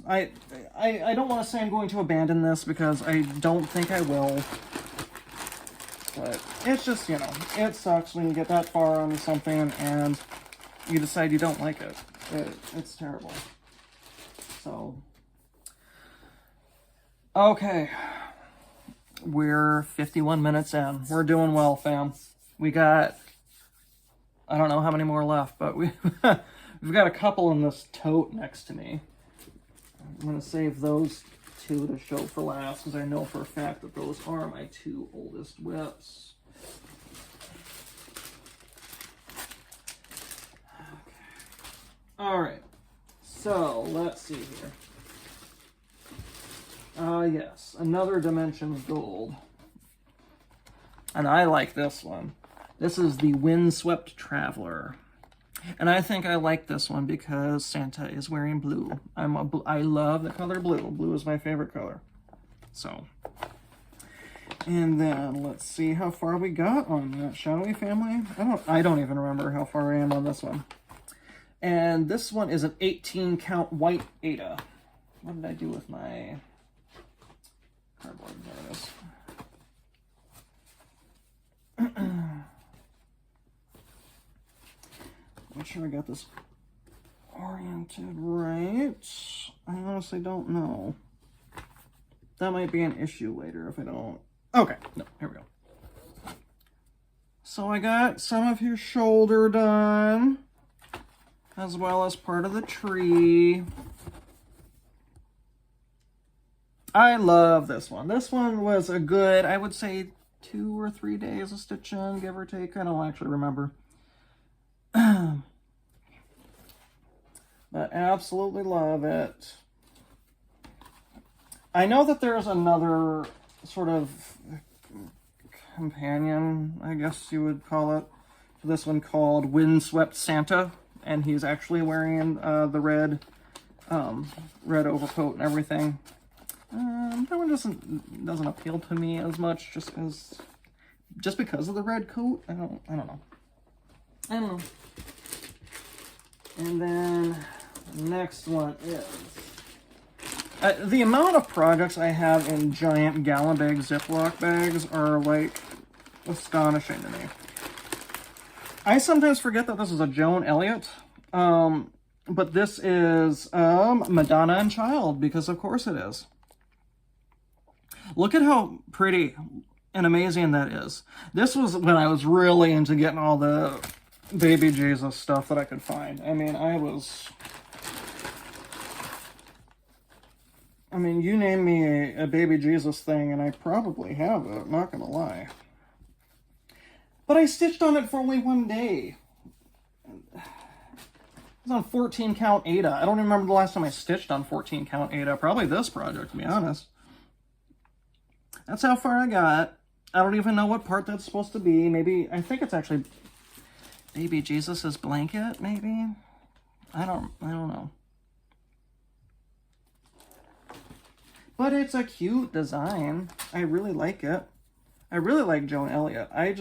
I don't want to say I'm going to abandon this, because I don't think I will. But it's just, it sucks when you get that far onto something and you decide you don't like it. It's terrible. So, okay. We're 51 minutes in. We're doing well, fam. We got, I don't know how many more left, but we've got a couple in this tote next to me. I'm going to save those two to show for last, because I know for a fact that those are my two oldest whips. Okay. Alright. So, let's see here. Yes, another Dimension Gold. And I like this one. This is the Windswept Traveler. And I think I like this one because Santa is wearing blue. I love the color blue. Blue is my favorite color. So, and then let's see how far we got on that, shall we, family? I don't even remember how far I am on this one. And this one is an 18 count white Ada. What did I do with my cardboard? There it is. Make sure I got this oriented right. I honestly don't know. That might be an issue later if I don't. Okay, no, here we go. So I got some of his shoulder done, as well as part of the tree. I love this one. This one was a good, I would say, 2 or 3 days of stitching, give or take. I don't actually remember. But absolutely love it. I know that there's another sort of companion, I guess you would call it, for this one called Windswept Santa, and he's actually wearing the red overcoat and everything. That one doesn't appeal to me as much, just because of the red coat. I don't know. And then next one is the amount of projects I have in giant gallon bag Ziploc bags are like astonishing to me. I sometimes forget that this is a Joan Elliott, but this is Madonna and Child, because of course it is. Look at how pretty and amazing that is. This was when I was really into getting all the baby Jesus stuff that I could find. I mean, you name me a baby Jesus thing and I probably have it, not gonna lie. But I stitched on it for only 1 day. It was on 14 count Ada. I don't even remember the last time I stitched on 14 count Ada. Probably this project, to be honest. That's how far I got. I don't even know what part that's supposed to be. Maybe, I think it's actually baby Jesus's blanket, maybe? I don't know. But it's a cute design. I really like it. I really like Joan Elliott. I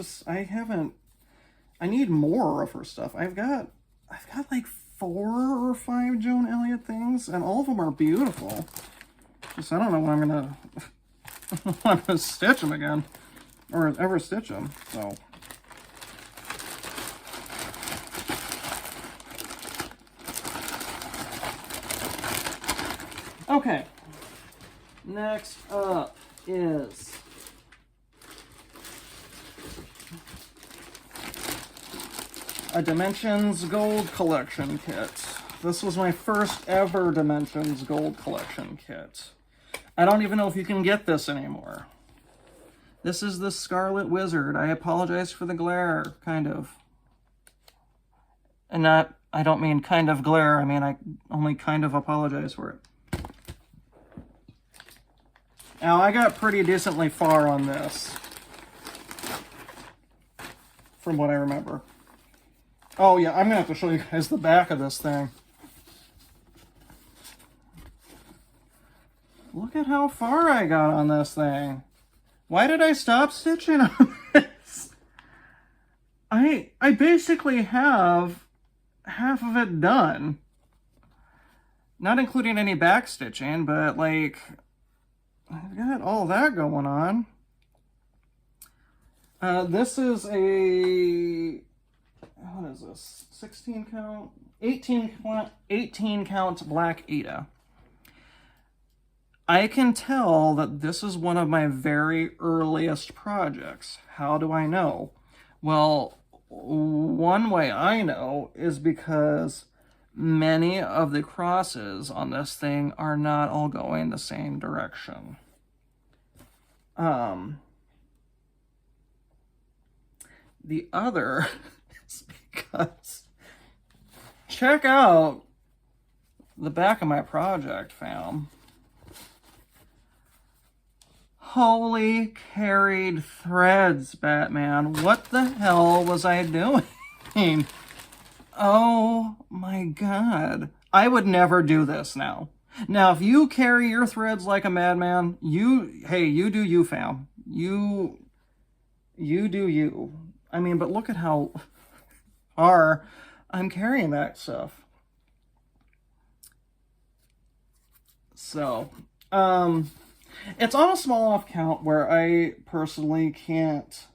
need more of her stuff. I've got like 4 or 5 Joan Elliott things, and all of them are beautiful. Just, I don't know when I'm gonna stitch them again, or ever stitch them, so. Okay, next up is a Dimensions Gold Collection kit. This was my first ever Dimensions Gold Collection kit. I don't even know if you can get this anymore. This is the Scarlet Wizard. I apologize for the glare, kind of. And not, I don't mean kind of glare, I mean I only kind of apologize for it. Now, I got pretty decently far on this, from what I remember. Oh yeah, I'm gonna have to show you guys the back of this thing. Look at how far I got on this thing. Why did I stop stitching on this? I basically have half of it done. Not including any back stitching, but like, I've got all that going on. This is a, what is this? 16 count? 18 count Black Ada. I can tell that this is one of my very earliest projects. How do I know? Well, one way I know is because many of the crosses on this thing are not all going the same direction. The other is because, check out the back of my project, fam. Holy carried threads, Batman. What the hell was I doing? Oh my god. I would never do this now. Now, if you carry your threads like a madman, hey, you do you, fam. You do you. I mean, but look at how far I'm carrying that stuff. So, it's on a small enough count where I personally can't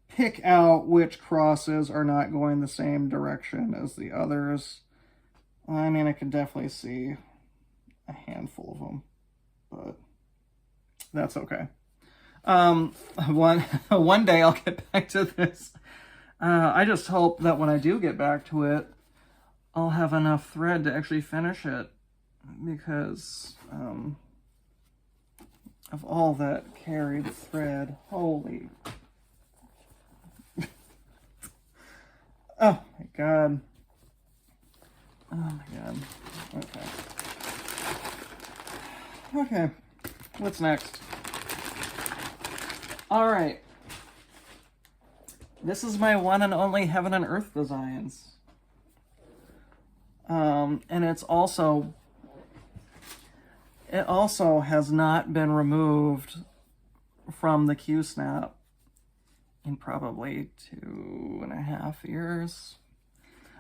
pick out which crosses are not going the same direction as the others. I mean, I can definitely see a handful of them, but that's okay. One day I'll get back to this. I just hope that when I do get back to it, I'll have enough thread to actually finish it, because of all that carried thread. Holy. Oh my god. Oh my god. Okay. Okay. What's next? Alright. This is my one and only Heaven and Earth designs. And it also has not been removed from the Q-Snap in probably 2.5 years.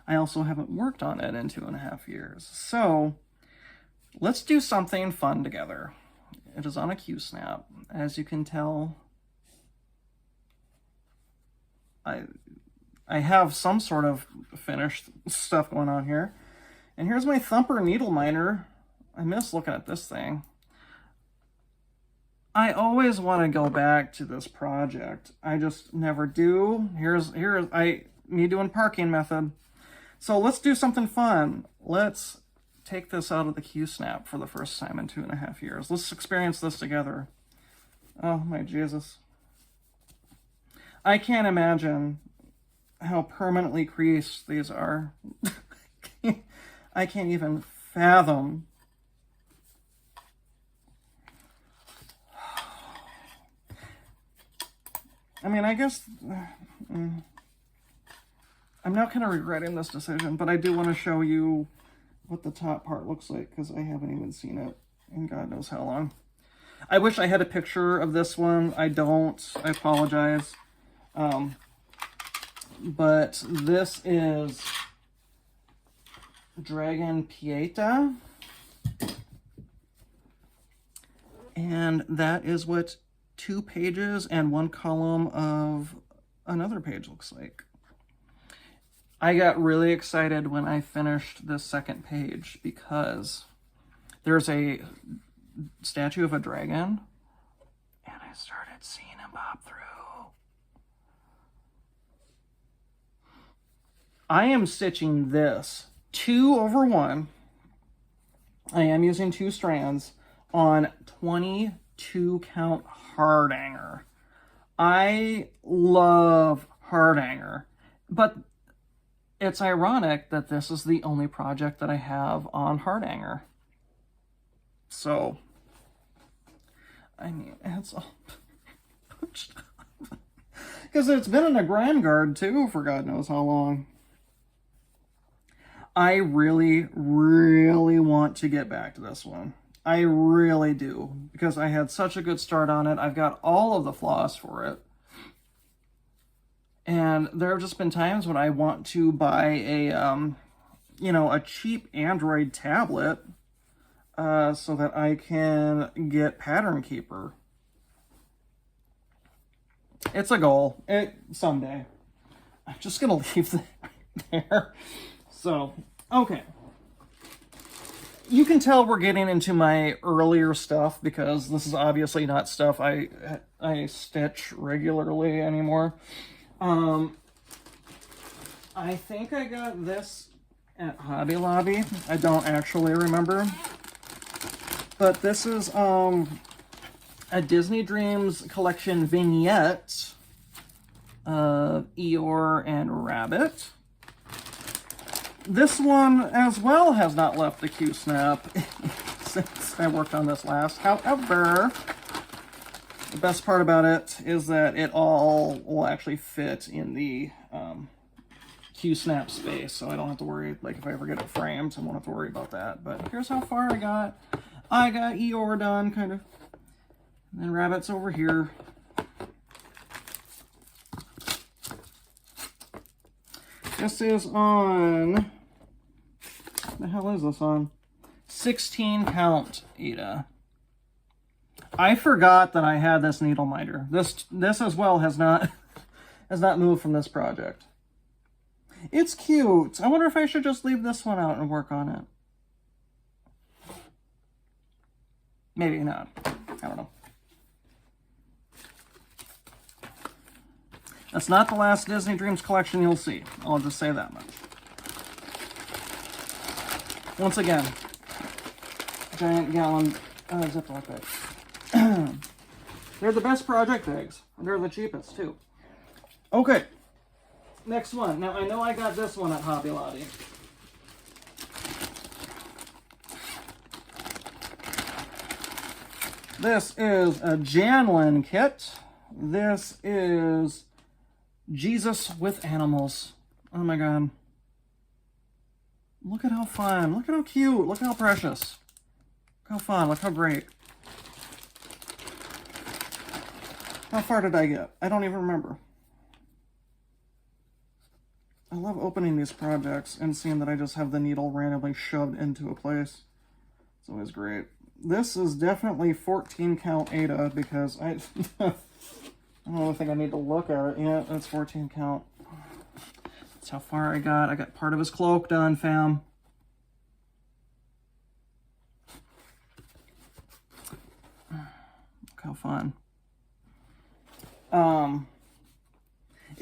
I also haven't worked on it in 2.5 years. So, let's do something fun together. It is on a Q-Snap. As you can tell, I have some sort of finished stuff going on here. And here's my Thumper Needle Miner. I miss looking at this thing. I always want to go back to this project. I just never do. Here's me doing parking method. So let's do something fun. Let's take this out of the Q-Snap for the first time in 2.5 years. Let's experience this together. Oh my Jesus. I can't imagine how permanently creased these are. I can't even fathom. I mean, I guess I'm now kind of regretting this decision, but I do want to show you what the top part looks like because I haven't even seen it in God knows how long. I wish I had a picture of this one. I don't. I apologize. But this is Dragon Pieta. And that is what 2 pages and 1 column of another page looks like. I got really excited when I finished this second page because there's a statue of a dragon and I started seeing him pop through. I am stitching this 2/1. I am using 2 strands on 22 count hardanger. I love hardanger, but it's ironic that this is the only project that I have on hardanger. So, I mean, it's all pushed up. Because it's been in a grand guard too for God knows how long. I really, really want to get back to this one. I really do, because I had such a good start on it. I've got all of the floss for it. And there have just been times when I want to buy a, you know, a cheap Android tablet so that I can get Pattern Keeper. It's a goal. Someday. I'm just going to leave that there. So, okay. You can tell we're getting into my earlier stuff because this is obviously not stuff I stitch regularly anymore. I think I got this at Hobby Lobby. I don't actually remember. But this is a Disney Dreams collection vignette of Eeyore and Rabbit. This one as well has not left the Q-snap since I worked on this last. However, the best part about it is that it all will actually fit in the Q-snap space, so I don't have to worry, like if I ever get it framed, I won't have to worry about that. But here's how far I got. I got Eeyore done, kind of. And then Rabbit's over here. This is on, what the hell is this on? 16 count, Ada. I forgot that I had this needle minder. This as well has not moved from this project. It's cute. I wonder if I should just leave this one out and work on it. Maybe not. I don't know. That's not the last Disney Dreams collection you'll see. I'll just say that much. Once again, giant gallon Ziploc bags. They're the best project bags. They're the cheapest, too. Okay. Next one. Now, I know I got this one at Hobby Lobby. This is a Janlin kit. This is Jesus with animals. Oh my god. Look at how fun. Look at how cute. Look how precious. Look how fun. Look how great. How far did I get? I don't even remember. I love opening these projects and seeing that I just have the needle randomly shoved into a place. It's always great. This is definitely 14 count Ada because I don't think I need to look at it. Yeah, that's 14 count. That's how far I got. I got part of his cloak done, fam. Look how fun.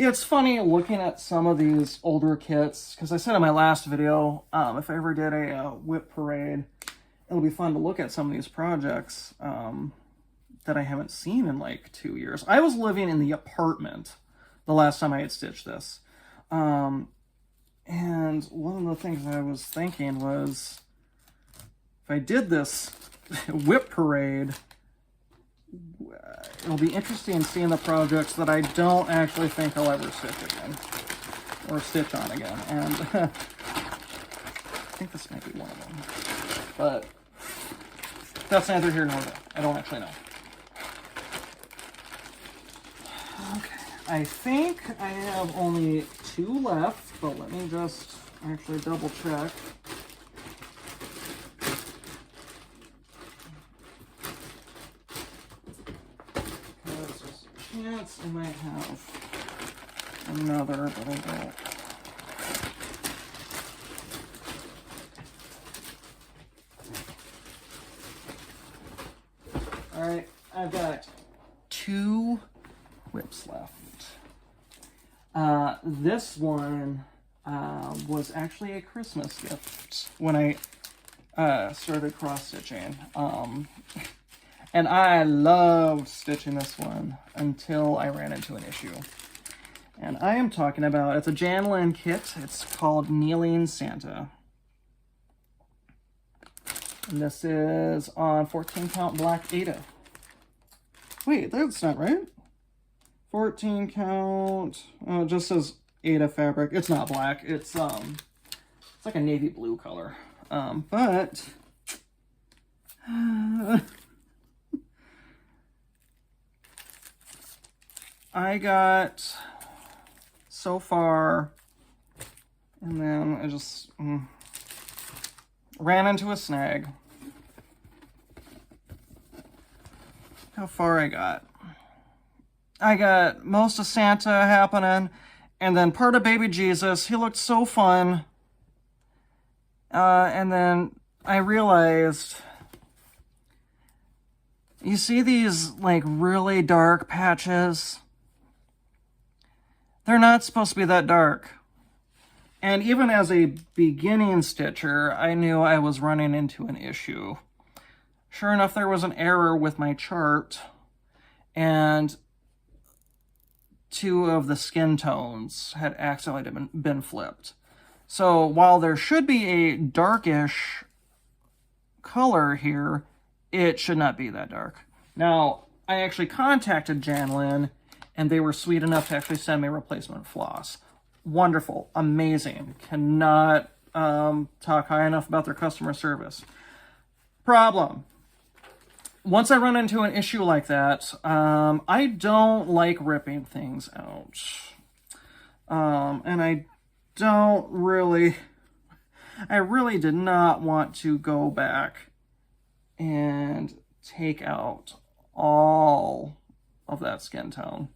It's funny looking at some of these older kits, because I said in my last video, if I ever did a WIP Parade, it'll be fun to look at some of these projects that I haven't seen in like 2 years. I was living in the apartment the last time I had stitched this. And one of the things I was thinking was, if I did this WIP Parade, it'll be interesting seeing the projects that I don't actually think I'll ever stitch again. Or stitch on again. And I think this might be one of them. But that's neither here nor there. I don't actually know. Okay. I think I have only 2 left, but let me just actually double check. Because there's a chance I might have another, but I don't. Alright, I've got 2 whips left. This one was actually a Christmas gift when I started cross-stitching. And I loved stitching this one until I ran into an issue. And I am talking about, it's a Jan Lynn kit. It's called Kneeling Santa. And this is on 14 count black Ada. Wait, that's not right. 14 count, it just says Ada fabric. It's not black, it's like a navy blue color. But I got so far, and then I just ran into a snag. How far I got. I got most of Santa happening, and then part of Baby Jesus. He looked so fun. And then I realized, you see these like really dark patches? They're not supposed to be that dark. And even as a beginning stitcher, I knew I was running into an issue. Sure enough, there was an error with my chart, and 2 of the skin tones had accidentally been flipped. So while there should be a darkish color here, it should not be that dark. Now, I actually contacted Jan Lynn, and they were sweet enough to actually send me replacement floss. Wonderful, amazing. Cannot talk high enough about their customer service. Problem. Once I run into an issue like that, I don't like ripping things out. And I really did not want to go back and take out all of that skin tone.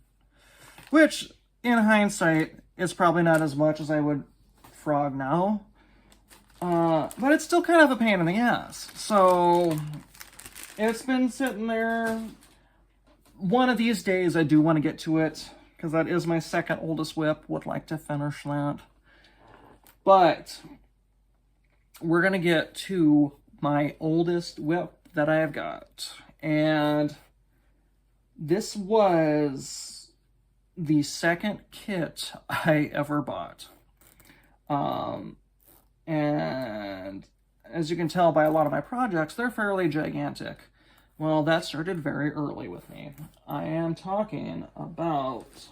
Which, in hindsight, is probably not as much as I would frog now. But it's still kind of a pain in the ass. So it's been sitting there. One of these days I do want to get to it, because that is my second oldest whip. Would like to finish that. But we're going to get to my oldest whip that I have got. And this was the second kit I ever bought. And as you can tell by a lot of my projects, they're fairly gigantic. Well, that started very early with me. I am talking about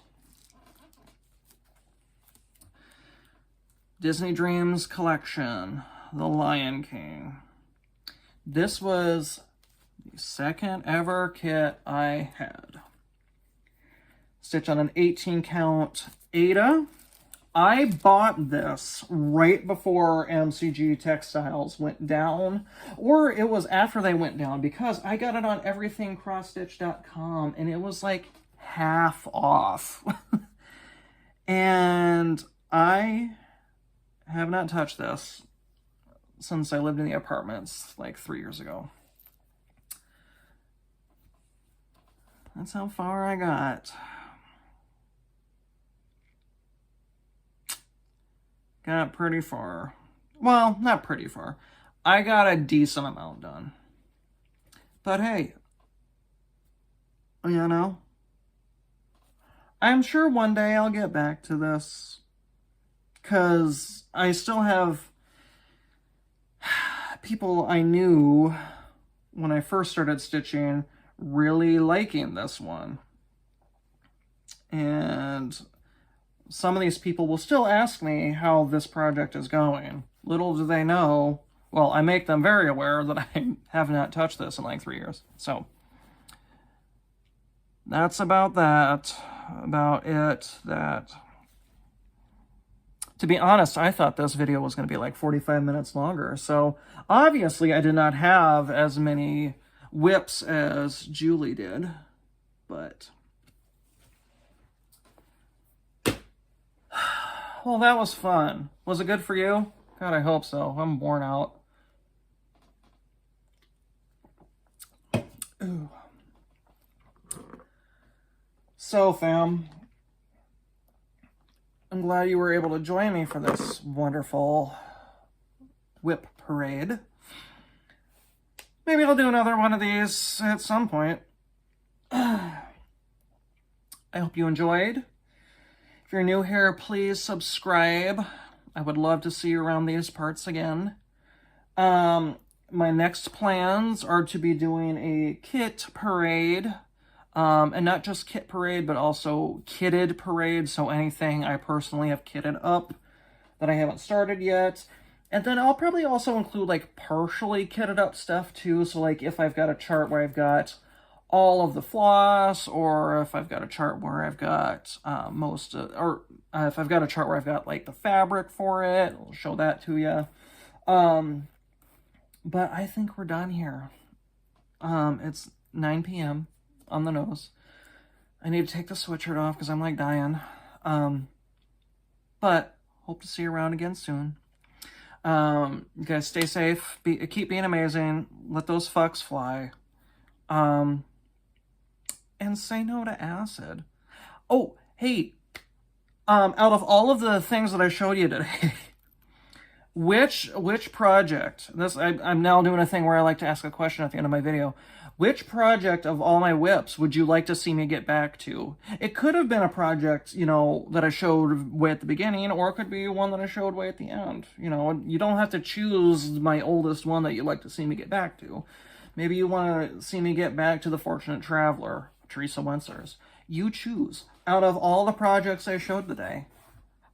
Disney Dreams Collection, The Lion King. This was the second ever kit I had. Stitched on an 18 count Ada. I bought this right before MCG Textiles went down, or it was after they went down, because I got it on everythingcrossstitch.com and it was like half off. And I have not touched this since I lived in the apartments like 3 years ago. That's how far I got. Got pretty far. Well, not pretty far. I got a decent amount done. But hey, you know, I'm sure one day I'll get back to this, because I still have people I knew when I first started stitching really liking this one. And some of these people will still ask me how this project is going. Little do they know, well, I make them very aware that I have not touched this in like 3 years. So that's about it. To be honest, I thought this video was going to be like 45 minutes longer. So obviously I did not have as many whips as Julie did, but well, that was fun. Was it good for you? God, I hope so. I'm worn out. Ooh. So, fam, I'm glad you were able to join me for this wonderful WIP Parade. Maybe I'll do another one of these at some point. I hope you enjoyed. If you're new here, please subscribe. I would love to see you around these parts again. My next plans are to be doing a kit parade. And not just kit parade, but also kitted parade. So anything I personally have kitted up that I haven't started yet. And then I'll probably also include like partially kitted up stuff too. So like if I've got a chart where I've got all of the floss, or if I've got a chart where I've got if I've got a chart where I've got like the fabric for it, I'll show that to you. But I think we're done here. It's 9 p.m. on the nose. I need to take the sweatshirt off because I'm like dying. But hope to see you around again soon. You guys stay safe. Keep being amazing. Let those fucks fly. And say no to acid. Oh, hey. Out of all of the things that I showed you today, which project, I'm now doing a thing where I like to ask a question at the end of my video. Which project of all my whips would you like to see me get back to? It could have been a project, you know, that I showed way at the beginning, or it could be one that I showed way at the end. You know, you don't have to choose my oldest one that you'd like to see me get back to. Maybe you want to see me get back to the Fortunate Traveler, Teresa Wentzer's. You choose. Out of all the projects I showed today,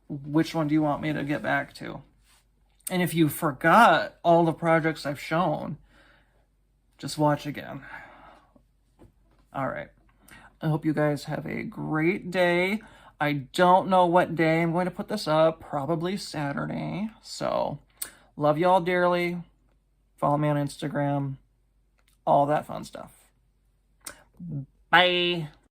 which one do you want me to get back to? And if you forgot all the projects I've shown, just watch again. All right. I hope you guys have a great day. I don't know what day I'm going to put this up. Probably Saturday. So, love you all dearly. Follow me on Instagram. All that fun stuff. Bye.